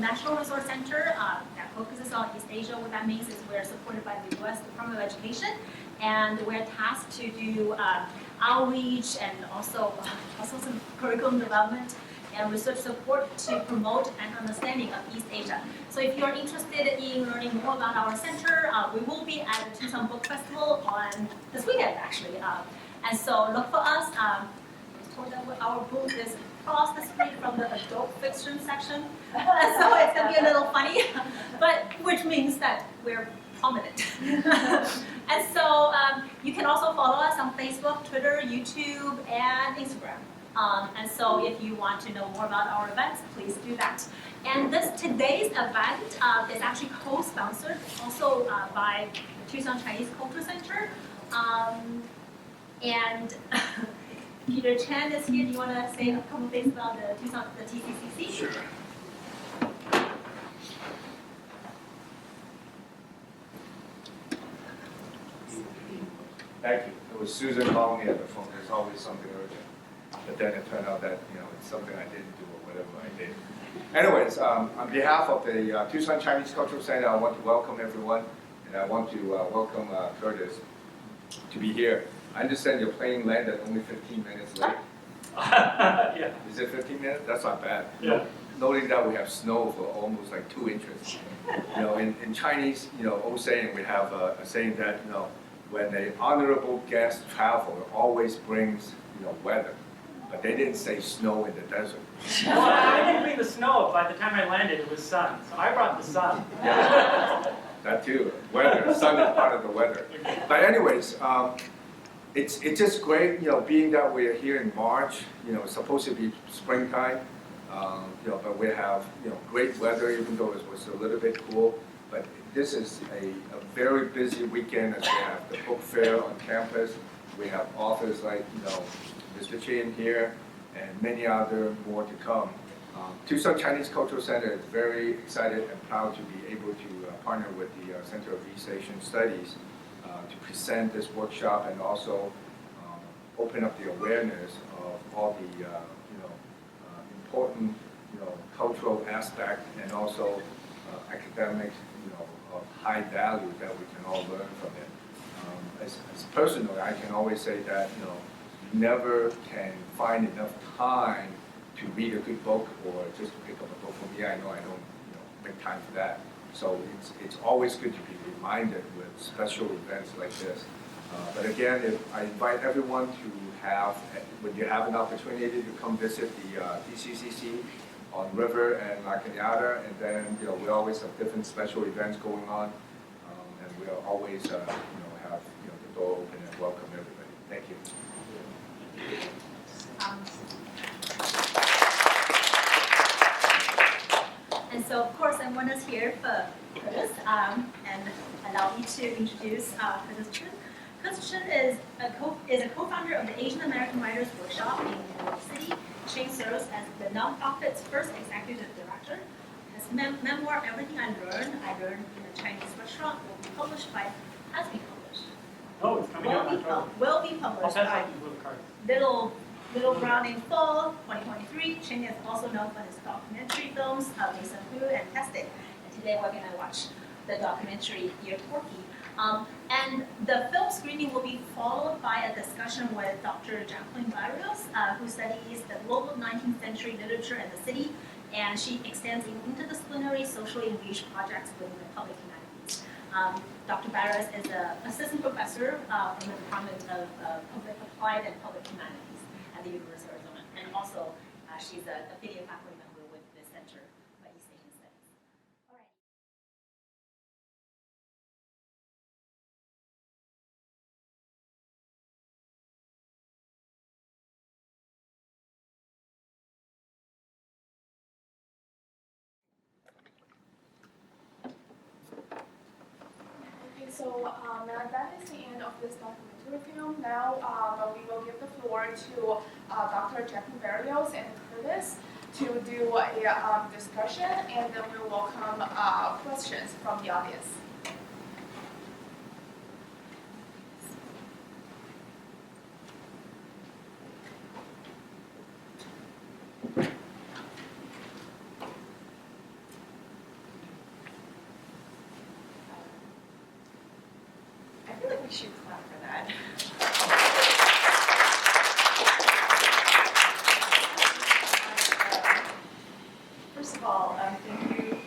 National Resource Center that focuses on East Asia. What that means is we're supported by the U.S. Department of Education, and we're tasked to do outreach and also some curriculum development and research support to promote an understanding of East Asia. So if you're interested in learning more about our center, we will be at the Tucson Book Festival on this weekend, actually. And so look for us. Our booth is across the street from the adult fiction section. So it's going to be a little funny, but which means that we're prominent. And so you can also follow us on Facebook, Twitter, YouTube, and Instagram. And so if you want to know more about our events, please do that. And today's event is actually co-sponsored also by the Tucson Chinese Culture Center. And Peter Chen is here. Do you want to say a couple things about the TCCC? Sure. Thank you. It was Susan calling me at the phone. There's always something urgent. But then it turned out that it's something I didn't do or whatever I did. Anyways, on behalf of the Tucson Chinese Cultural Center, I want to welcome everyone, and I want to welcome Curtis to be here. I understand your plane landed only 15 minutes late. Yeah. Is it 15 minutes? That's not bad. Yeah. Noting that we have snow for almost like 2 inches. In Chinese, old saying, we have a saying that when an honorable guest travel, it always brings weather. But they didn't say snow in the desert. Well, I didn't bring the snow. By the time I landed, it was sun. So I brought the sun. Yeah, that too. Weather. Sun is part of the weather. But anyways, it's just great, being that we're here in March. It's supposed to be springtime. But we have great weather, even though it was a little bit cool. But this is a very busy weekend as we have the book fair on campus. We have authors like Mr. Chin here, and many other more to come. Tucson Chinese Cultural Center is very excited and proud to be able to partner with the Center of East Asian Studies to present this workshop and also open up the awareness of all the important cultural aspect and also academic of high value that we can all learn from it. As personally, I can always say that you never can find enough time to read a good book or just to pick up a book. For me, I know I don't make time for that. So it's always good to be reminded with special events like this. But again, I invite everyone to have, when you have an opportunity to come visit the DCCC on River and La Cañada, and then we always have different special events going on, and we'll always have the door open and welcome everybody. Thank you. And so, of course, I want us here for Curtis, and allow me to introduce Curtis Chen. Curtis Chen is a co-founder of the Asian American Writers Workshop in New York City. Chen serves as the nonprofit's first executive director. His memoir, Everything I Learned in a Chinese Restaurant, will be published has been published. Oh, it's coming out. Will be published by Little Brown in Fall 2023. Chen is also known for his documentary films, Lisa Fu and Tested. And today we're going to watch the documentary Dear Corky. And the film screening will be followed by a discussion with Dr. Jacqueline Barrios, who studies the global 19th century literature and the city, and she extends in interdisciplinary, socially engaged projects within the public humanities. Dr. Barrios is an assistant professor in the Department of Public Applied and Public Humanities at the University of Arizona, and also she's an affiliate faculty member with the Center for East Asian Studies. All right. Okay, so that is the end of this documentary film. Now we will give the floor to Dr. Jacqueline Barrios and Curtis to do a discussion, and then we will welcome questions from the audience. we should clap for that. First of all, thank you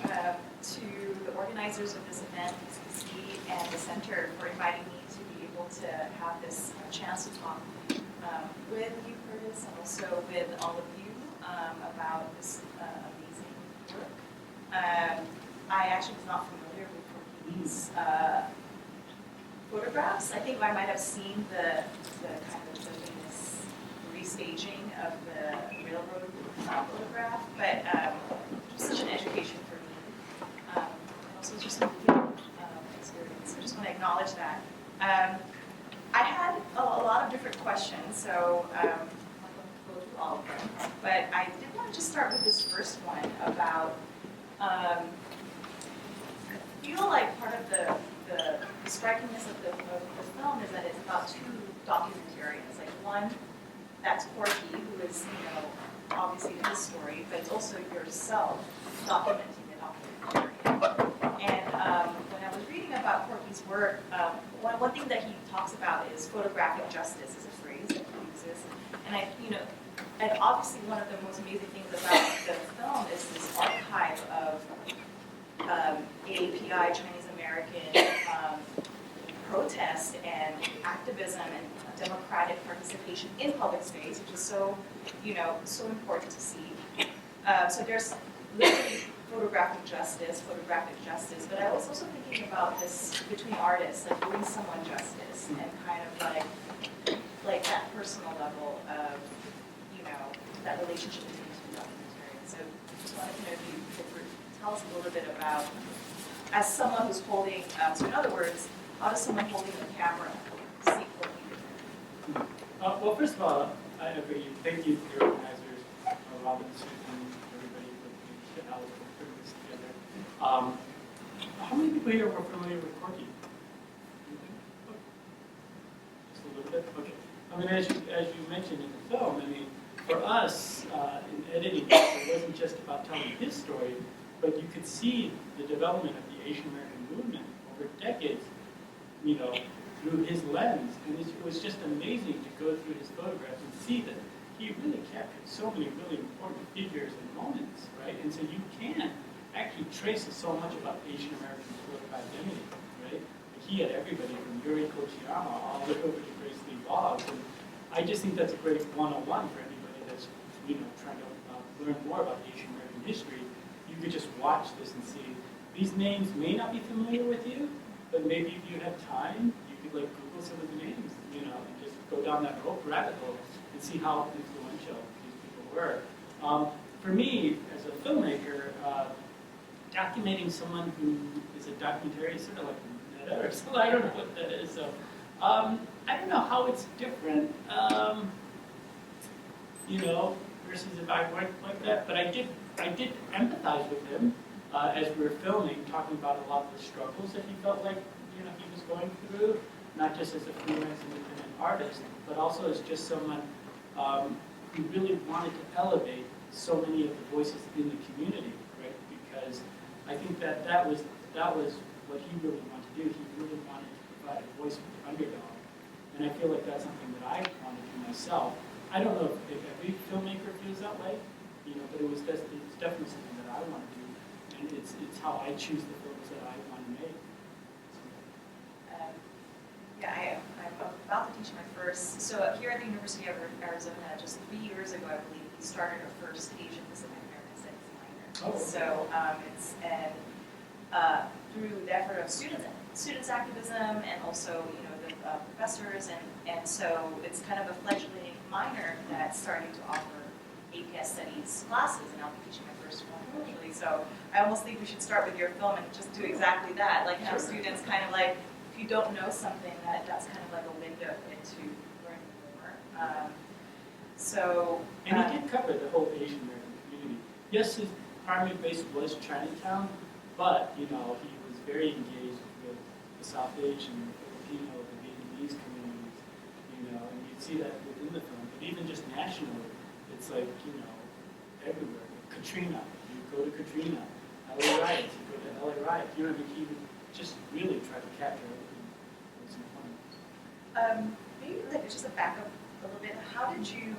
to the organizers of this event, CCC, and the center for inviting me to be able to have this chance to talk with you, Curtis, and also with all of you about this amazing work. I actually was not familiar with Corky Lee's photographs. I think I might have seen the kind of the famous restaging of the railroad photograph, but it was such an education for me. And also just a new experience. So I just want to acknowledge that. I had a lot of different questions, so I'm not going to go through all of them, but I did want to just start with this first one about, I feel like part of the strikingness of the film is that it's about two documentarians. Like one, that's Corky, who is, obviously his story, but it's also yourself documenting the documentary. And when I was reading about Corky's work, one thing that he talks about is photographic justice is a phrase that he uses. And obviously one of the most amazing things about the film is this archive of API, Chinese American protest and activism and democratic participation in public space, which is so, so important to see. So there's literally photographic justice, but I was also thinking about this between artists, like doing someone justice and kind of like that personal level of, that relationship between two documentarians. So just wanted to know if you could tell us a little bit about, as someone who's holding, so in other words, how does someone holding the camera see Corky different? Well, first of all, I agree. Thank you to the organizers, Robin, Susan, everybody for putting this together. How many people here were familiar with Corky? Just a little bit? Okay. I mean, as you mentioned in the film, I mean, for us, in editing, it wasn't just about telling his story, but you could see the development of the Asian American movement over decades, through his lens. And it was just amazing to go through his photographs and see that he really captured so many really important figures and moments, right? And so you can actually trace so much about Asian American political identity, right? He had everybody from Yuri Kochiyama all the way over to Grace Lee Boggs. And I just think that's a great 101 for anybody that's, trying to learn more about Asian American history. You could just watch this and see. These names may not be familiar with you, but maybe if you have time, you could Google some of the names, and just go down that rabbit hole and see how influential these people were. For me, as a filmmaker, documenting someone who is a documentary is sort of like meta or something. I don't know what that is. So I don't know how it's different, versus if I weren't like that. But I did empathize with him as we were filming, talking about a lot of the struggles that he felt like he was going through, not just as a freelance independent artist, but also as just someone who really wanted to elevate so many of the voices in the community, right? Because I think that was what he really wanted to do. He really wanted to provide a voice for the underdog, and I feel like that's something that I want to do myself. I don't know if every filmmaker feels that way, but it's definitely something that I want to do, and it's how I choose the films that I want to make. I'm about to teach my first. So here at the University of Arizona, just 3 years ago, I believe, we started our first Asian Pacific American Studies minor. Oh, okay. So through the effort of students activism, and also the professors, and so it's kind of a fledgling minor that's starting to offer APS studies classes, and I'll be teaching my first one actually. So I almost think we should start with your film and just do exactly that. Have students kind of if you don't know something, that's kind of like a window into learning more. And he did cover the whole Asian American community. Yes, his primary base was Chinatown, but he was very engaged with the South Asian, the Filipino, the Vietnamese communities, and you'd see that within the film. But even just nationally, it's everywhere. Katrina, you go to Katrina. LA riots, you go to LA riots. He would just really try to capture everything that was important. Maybe like just to back up a little bit, how did you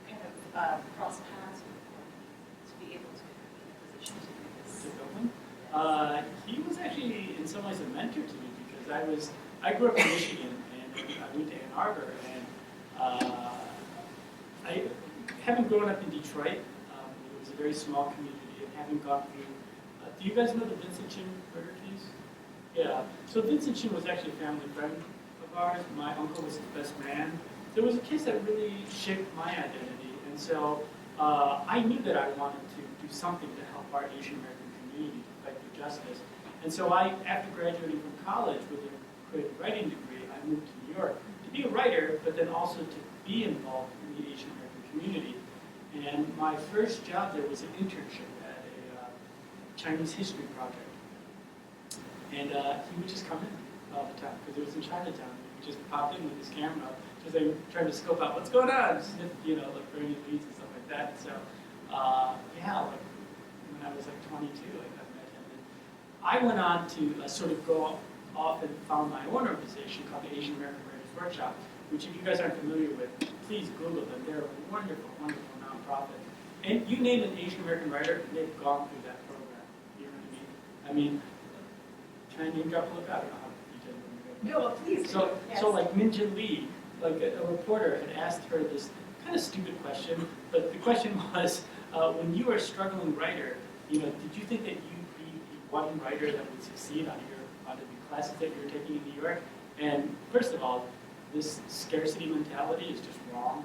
kind of cross paths with Corky to be able to be in a position to do this? He was actually in some ways a mentor to me because I grew up in Michigan and I went to Ann Arbor, and I having grown up in Detroit, it was a very small community, and having gone through, do you guys know the Vincent Chin murder case? Yeah, so Vincent Chin was actually a family friend of ours. My uncle was his best man. There was a case that really shaped my identity, and so I knew that I wanted to do something to help our Asian American community to fight for justice. And so after graduating from college with a creative writing degree, I moved to New York to be a writer, but then also to be involved in the Asian American community. And my first job there was an internship at a Chinese history project. And he would just come in all the time, because it was in Chinatown. He would just pop in with his camera, just like trying to scope out what's going on, sniff, look for any leads and stuff like that. So, yeah, like when I was like 22, I met him. And I went on to sort of go off and found my own organization called the Asian American Writers Workshop, which if you guys aren't familiar with, please Google them. They're a wonderful, wonderful nonprofit. And you name an Asian American writer, they've gone through that program. You know what I mean? Can I name drop a look? I don't know how detailed we're going to go. No, well, please. So, Yes. so like Minjin Lee, like a reporter had asked her this kind of stupid question, but the question was, when you were a struggling writer, did you think that you'd be the one writer that would succeed out of the classes that you were taking in New York? And first of all, this scarcity mentality is just wrong.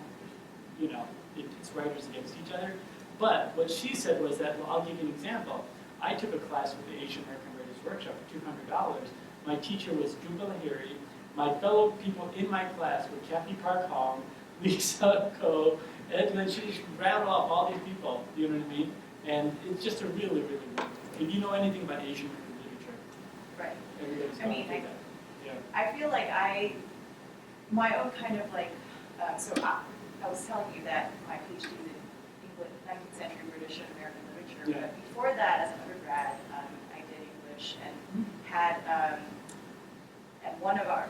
It's writers against each other. But what she said was that, well, I'll give you an example. I took a class with the Asian American Writers Workshop for $200. My teacher was Drew Lahiri. My fellow people in my class were Kathy Park Hong, Lisa Ko, Ed Lynch. She just rattled off all these people, you know what I mean? And it's just a really, really wonderful. If you know anything about Asian American literature, Right. everybody's I gone mean, through that. Yeah. I feel like my own kind of like, I was telling you that my PhD is in English, 19th century British and American literature. Yeah. But before that, as an undergrad, I did English and had, and one of our,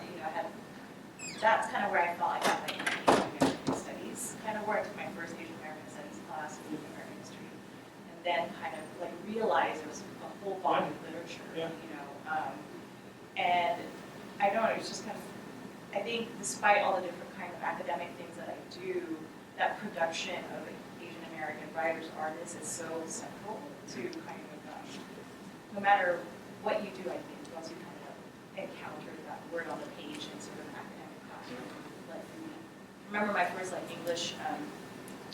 that's kind of where I felt I got my Asian American studies, kind of where I took my first Asian American studies class in American history, and then kind of like realized there was a whole body of literature, Yeah. And I don't know, it was just kind of, I think despite all the different kind of academic things that I do, that production of Asian American writers, artists is so central to kind of, no matter what you do, I think, once you kind of encounter that word on the page in sort of an academic classroom, like for me. I remember my first English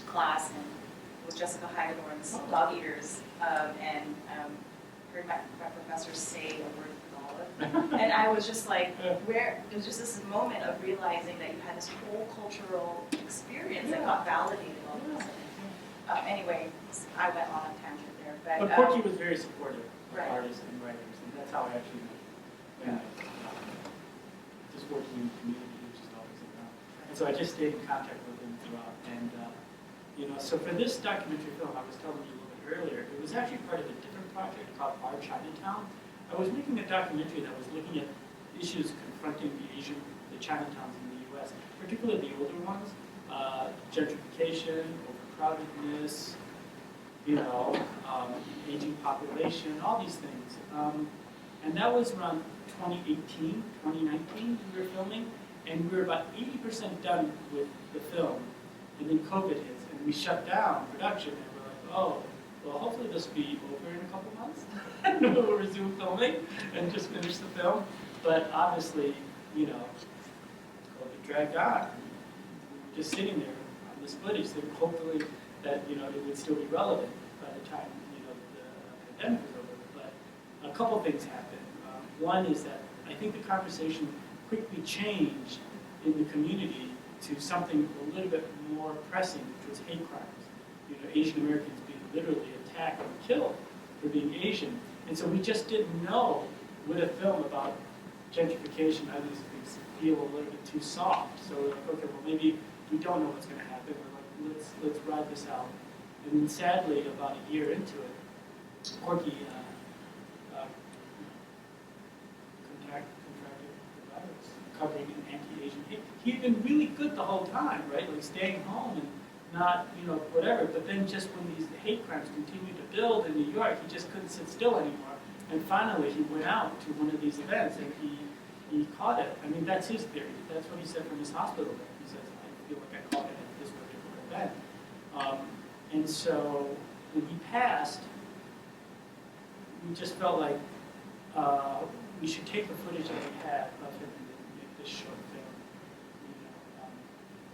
class and with Jessica Hagedorn's Dog Eaters, and heard my professor say a word and I was just like, it was just this moment of realizing that you had this whole cultural experience that got validated all of a sudden. Anyway, I went on a tangent there. But Corky was very supportive of Right. artists and writers, and that's how I actually met him. Just working in the community, he was just always around. And so I just stayed in contact with him throughout. And, so for this documentary film, I was telling you a little bit earlier, it was actually part of a different project called Our Chinatown. I was making a documentary that was looking at issues confronting the Chinatowns in the U.S., particularly the older ones, gentrification, overcrowdedness, aging population, all these things. And that was around 2018, 2019 we were filming, and we were about 80% done with the film, and then COVID hits, and we shut down production, and we're like, oh, well, hopefully this will be over in a couple months, and we'll resume filming and just finish the film. But obviously, COVID dragged on. We were just sitting there on this footage, so hopefully that it would still be relevant by the time the pandemic was over. But a couple things happened. One is that I think the conversation quickly changed in the community to something a little bit more pressing, which was hate crimes. Asian Americans being literally attacked and killed for being Asian. And so we just didn't know, with a film about gentrification, how these things feel a little bit too soft. So we're like, okay, well maybe we don't know what's going to happen. We're like, let's ride this out. And then sadly, about a year into it, Corky contracted the virus. covering an anti-Asian hate. He'd been really good the whole time, right? Like staying home and not, whatever. But then just when these hate crimes continued to build in New York, he just couldn't sit still anymore. And finally, he went out to one of these events and he caught it. I mean, that's his theory. That's what he said from his hospital bed. He says, I feel like I caught it at this particular event. And so when he passed, we just felt like we should take the footage that we had of him and make this short film.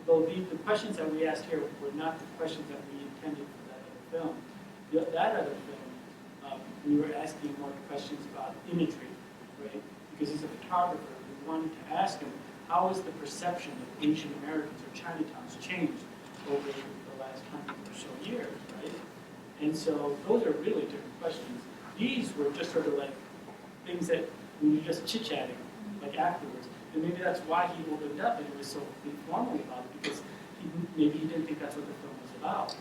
Although the questions that we asked here were not the questions that we intended for that other film. That other film, we were asking more questions about imagery, right? Because he's a photographer. We wanted to ask him, how has the perception of Asian Americans or Chinatowns changed over the last 100 or so years, right? And so those are really different questions. These were just sort of like things that we were just chit-chatting, like afterwards. And maybe that's why he opened up and it was so informal about it, because maybe he didn't think that's what the film was about.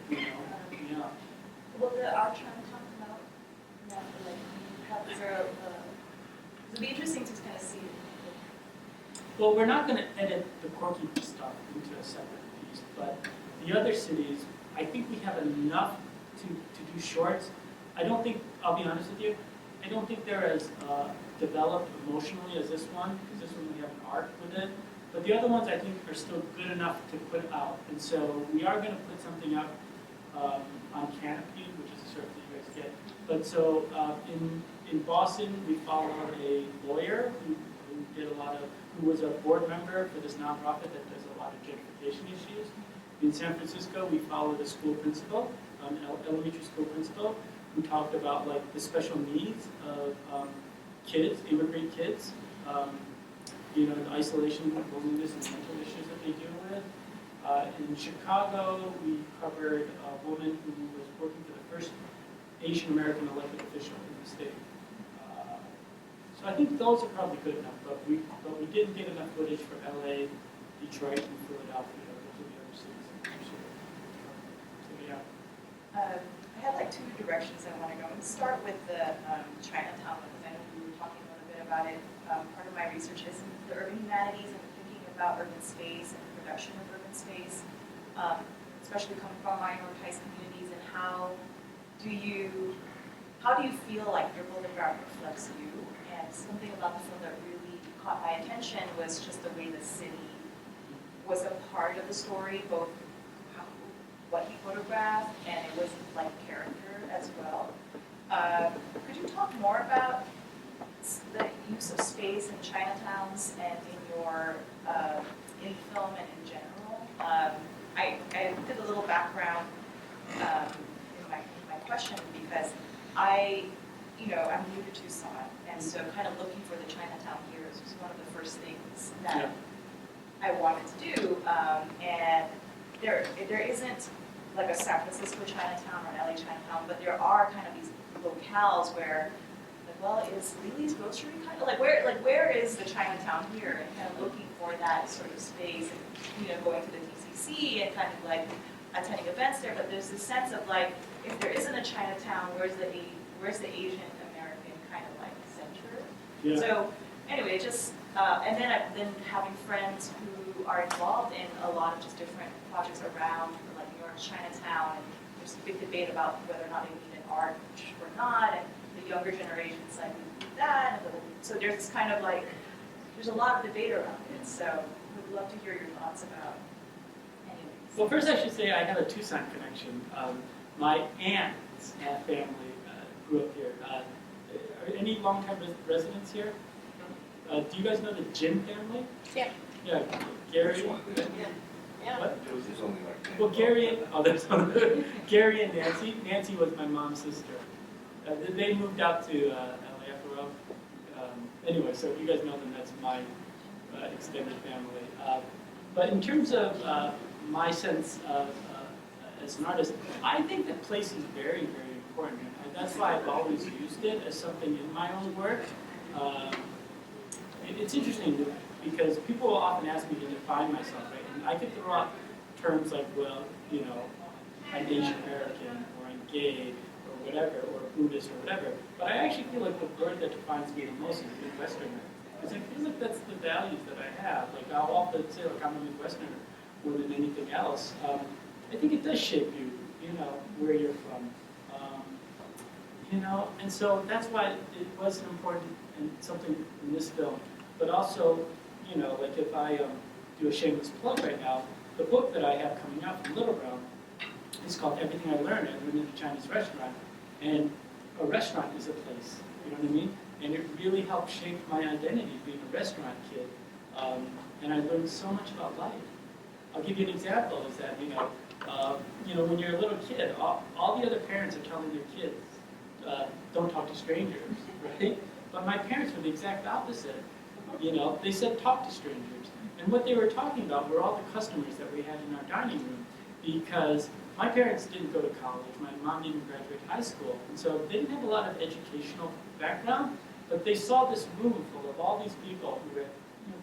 Yeah. Will the art Chinatown come out? Yeah, is there it'll be interesting to kind of see. Well, we're not going to edit the Corky stuff into a separate piece, but the other cities, I think we have enough to do shorts. I don't think, I'll be honest with you, I don't think they're as developed emotionally as this one, because this one we have an arc with it. But the other ones I think are still good enough to put out. And so we are going to put something up on Canopy, which is a service that you guys get. But so in Boston, we followed a lawyer who was a board member for this nonprofit that does a lot of gentrification issues. In San Francisco, we followed a school principal, an elementary school principal, who talked about like the special needs of kids, immigrant kids, the isolation, loneliness, and mental issues that they deal with. In Chicago, we covered a woman who was working for the first Asian American elected official in the state. So I think those are probably good enough, but we didn't get enough footage for LA, Detroit, and Philadelphia. Those are the other cities. So yeah. I have like two directions I want to go. I'm going to start with the Chinatown, because I know we were talking a little bit about it. Part of my research is in the urban humanities and thinking about urban space and the production of urban space, especially coming from minoritized communities, and how do you feel like your photograph reflects you? And something about the film that really caught my attention was just the way the city was a part of the story, both what he photographed, and it was like character as well. Could you talk more about the use of space in Chinatowns and in your in film and in general? I did a little background in my question, because I'm new to Tucson, and so kind of looking for the Chinatown heroes was one of the first things that I wanted to do. And there isn't like a San Francisco Chinatown or an LA Chinatown, but there are kind of these locales where, like, well, is Lily's Grocery kind of like where is the Chinatown here? And kind of looking for that sort of space, and going to the TCC and kind of like attending events there. But there's this sense of like, if there isn't a Chinatown, where's the Asian American kind of like center? Yeah. So anyway, just and then having friends who are involved in a lot of just different projects around like New York Chinatown, and there's a big debate about whether or not they need an art or not, and the younger generations like we need that. And so there's this kind of like there's a lot of debate around it. So we'd love to hear your thoughts about any of these. Well, first I should say I have a Tucson connection. My aunt's family grew up here. Are any long-time residents here? Do you guys know the Jin family? Yeah. Yeah, Gary. Yeah. What? There was just only like 10. Well, Gary and Nancy. Nancy was my mom's sister. They moved out to LA after a while. Anyway, so if you guys know them, that's my extended family. But in terms of my sense of as an artist, I think that place is very, very important. And that's why I've always used it as something in my own work. It's interesting because people will often ask me to define myself, right? And I could throw out terms like, well, I'm Asian American, or I'm gay, or whatever, or Buddhist, or whatever. But I actually feel like the word that defines me the most is Midwesterner. Because I feel like that's the values that I have. Like I'll often say, like I'm a Midwesterner more than anything else. I think it does shape you, you know, where you're from. You know, and so that's why it was important and something in this film. But also, you know, like if I do a shameless plug right now, the book that I have coming out from Little Brown is called Everything I Learned in a Chinese Restaurant. And a restaurant is a place, you know what I mean? And it really helped shape my identity being a restaurant kid. And I learned so much about life. I'll give you an example is that, you know, when you're a little kid, all the other parents are telling their kids, don't talk to strangers, right? But my parents were the exact opposite. You know, they said talk to strangers. And what they were talking about were all the customers that we had in our dining room. Because my parents didn't go to college, my mom didn't graduate high school, and so they didn't have a lot of educational background, but they saw this room full of all these people who had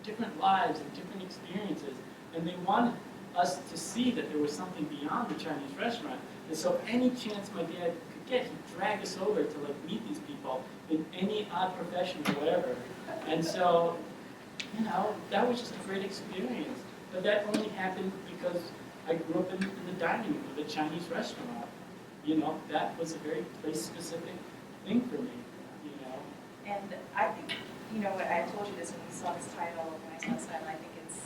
different lives and different experiences, and they wanted us to see that there was something beyond the Chinese restaurant. And so any chance my dad could get, he'd drag us over to like meet these people in any odd profession or whatever. And so, that was just a great experience. But that only happened because I grew up in the dining room of a Chinese restaurant. That was a very place-specific thing for me, And I think, what I told you this when we saw this title, when I saw this title, I think it's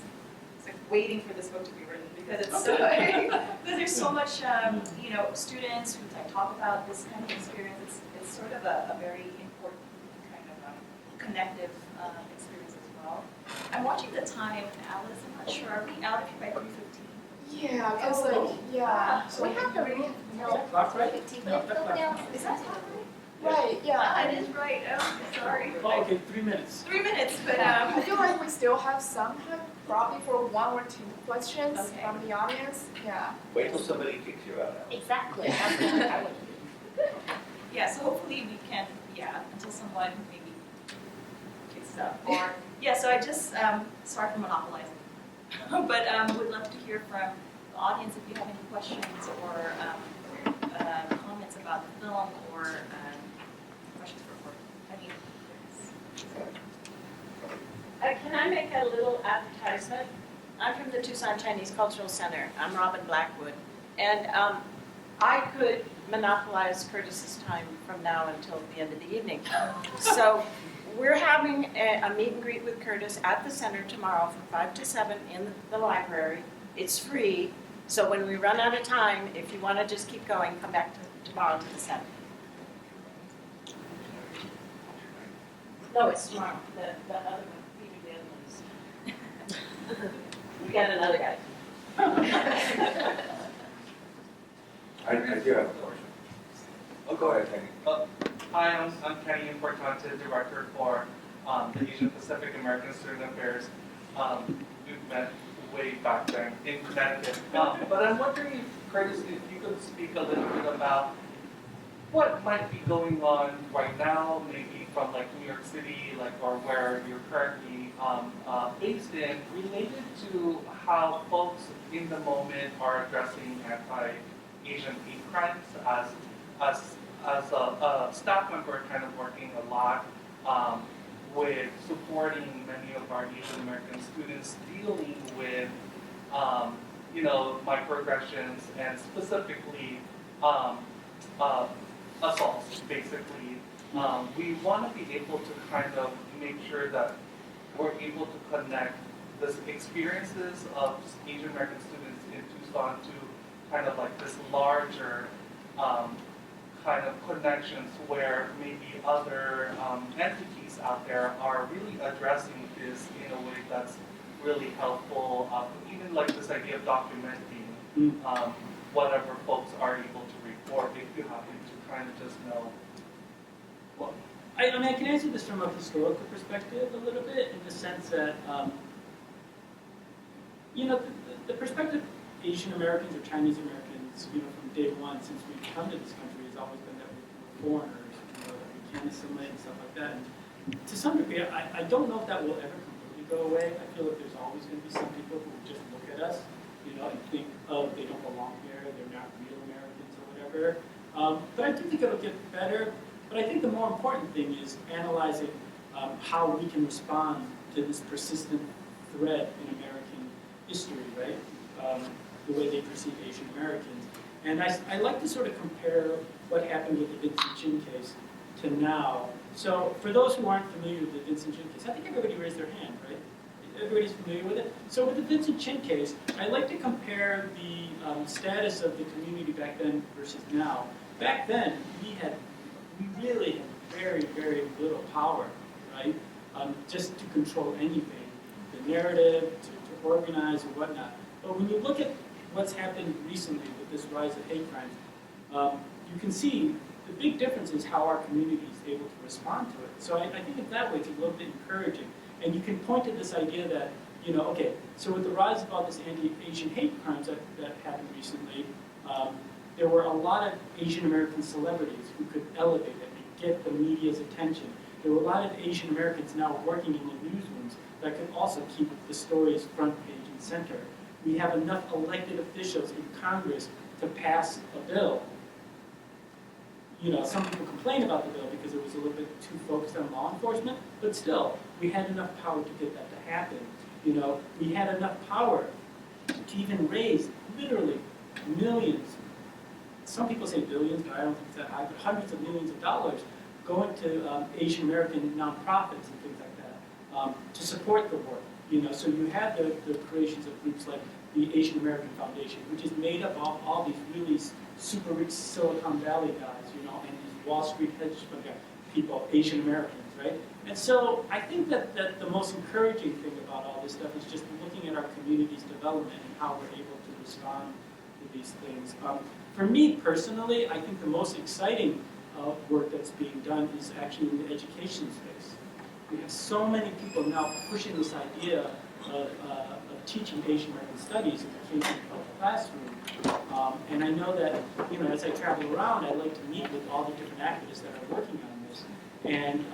like waiting for this book to be written because it's so, because there's so much, students who talk about this kind of experience. It's sort of a very important kind of connective experience as well. I'm watching the time, Alice. I'm not sure. Are we out of here by 3:15? Yeah, because So we have to read. Is that clock right? No, that's not. Is that right? right, yeah. It is right. Oh, sorry. Oh, okay, 3 minutes. 3 minutes, but I feel like we still have some time, probably for 1 or 2 questions Okay. from the audience. Yeah. Wait till somebody kicks you out. Exactly. That's what I would do. yeah. So hopefully we can, until someone maybe kicks it up. Or so I just sorry for monopolizing, but would love to hear from the audience if you have any questions or comments about the film or questions for Can I make a little advertisement? I'm from the Tucson Chinese Cultural Center. I'm Robin Blackwood. And I could monopolize Curtis's time from now until the end of the evening. So we're having a meet and greet with Curtis at the center tomorrow from 5 to 7 in the library. It's free. So when we run out of time, if you want to just keep going, come back tomorrow to the center. No, it's tomorrow. The other one. We got another guy. I do have a question. Oh, go ahead, Kenny. Hi, I'm Kenny Importante, Director for the Asian Pacific American Student Affairs. We've met way back then in Connecticut. But I'm wondering if, Curtis, if you could speak a little bit about what might be going on right now, maybe from like New York City, or where you're currently based in, related to how folks in the moment are addressing anti-Asian hate crimes. As a staff member, kind of working a lot with supporting many of our Asian American students dealing with microaggressions and specifically assaults, basically. We want to be able to kind of make sure that we're able to connect the experiences of Asian American students in Tucson to kind of like this larger kind of connections where maybe other entities out there are really addressing this in a way that's really helpful. Even like this idea of documenting whatever folks are able to report, if you happen to kind of just know. Well, I can answer this from a historical perspective a little bit, in the sense that, the perspective of Asian Americans or Chinese Americans, from day one since we've come to this country has always been that we're foreigners, that we can't assimilate and stuff like that. And to some degree, I don't know if that will ever completely go away. I feel like there's always going to be some people who just look at us, and think, oh, they don't belong here, they're not real Americans or whatever. But I do think it'll get better. But I think the more important thing is analyzing how we can respond to this persistent threat in American history, right? The way they perceive Asian Americans. And I like to sort of compare what happened with the Vincent Chin case to now. So for those who aren't familiar with the Vincent Chin case, I think everybody raised their hand, right? Everybody's familiar with it. So with the Vincent Chin case, I like to compare the status of the community back then versus now. Back then, we really had very, very little power, right? Just to control anything, the narrative, to organize and whatnot. But when you look at what's happened recently with this rise of hate crimes, you can see the big difference is how our community is able to respond to it. So I think in that way it's a little bit encouraging. And you can point to this idea that, you know, okay, so with the rise of all this anti-Asian hate crimes that happened recently, there were a lot of Asian American celebrities who could elevate it and get the media's attention. There were a lot of Asian Americans now working in the newsrooms that could also keep the stories front page and center. We have enough elected officials in Congress to pass a bill. You know, some people complain about the bill because it was a little bit too focused on law enforcement, but still, we had enough power to get that to happen. You know, we had enough power to even raise literally millions, some people say billions, but I don't think it's that high, but hundreds of millions of dollars going to Asian American nonprofits and things like that to support the work. You know, so you had the creations of groups like the Asian American Foundation, which is made up of all these really super rich Silicon Valley guys, you know, and these Wall Street hedge fund people, Asian Americans, right? And so I think that the most encouraging thing about all this stuff is just looking at our community's development and how we're able to respond to these things. For me personally, I think the most exciting work that's being done is actually in the education space. We have so many people now pushing this idea of teaching Asian American studies in the K-12 classroom. And I know that, you know, as I travel around, I like to meet with all the different activists that are working on this. And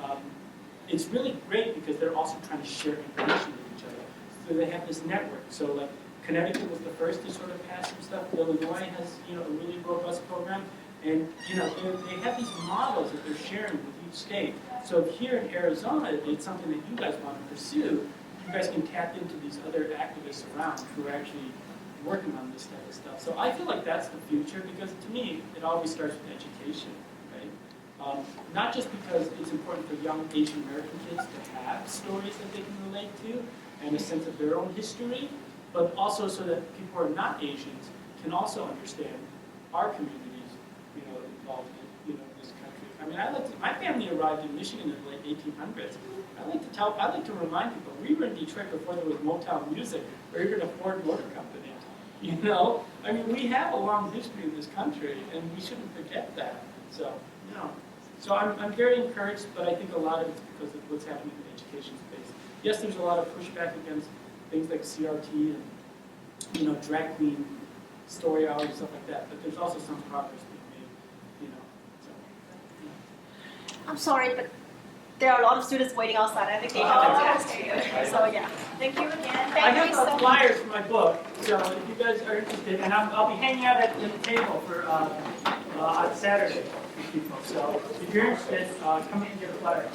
it's really great because they're also trying to share information with each other. So they have this network. So like Connecticut was the first to sort of pass some stuff. Illinois has, you know, a really robust program. And, you know, they have these models that they're sharing with each state. So if here in Arizona, it's something that you guys want to pursue, you guys can tap into these other activists around who are actually working on this type of stuff. So I feel like that's the future because to me, it always starts with education, right? Not just because it's important for young Asian American kids to have stories that they can relate to and a sense of their own history, but also so that people who are not Asians can also understand our communities, you know, involved in, you know, this country. I mean, my family arrived in Michigan in the late 1800s. I like to remind people, we were in Detroit before there was Motown music, or even a Ford Motor Company. You know, I mean, we have a long history in this country, and we shouldn't forget that. So, you know, so I'm very encouraged, but I think a lot of it's because of what's happening in the education space. Yes, there's a lot of pushback against things like CRT and, you know, drag queen story hours and stuff like that, but there's also some progress being made, you know. So, yeah. I'm sorry, but there are a lot of students waiting outside. I think they have to ask you. So yeah, thank you again. I have the flyers for my book, so if you guys are interested, and I'll be hanging out at the table for on Saturday with people. So if you're interested, come in and get a flyer.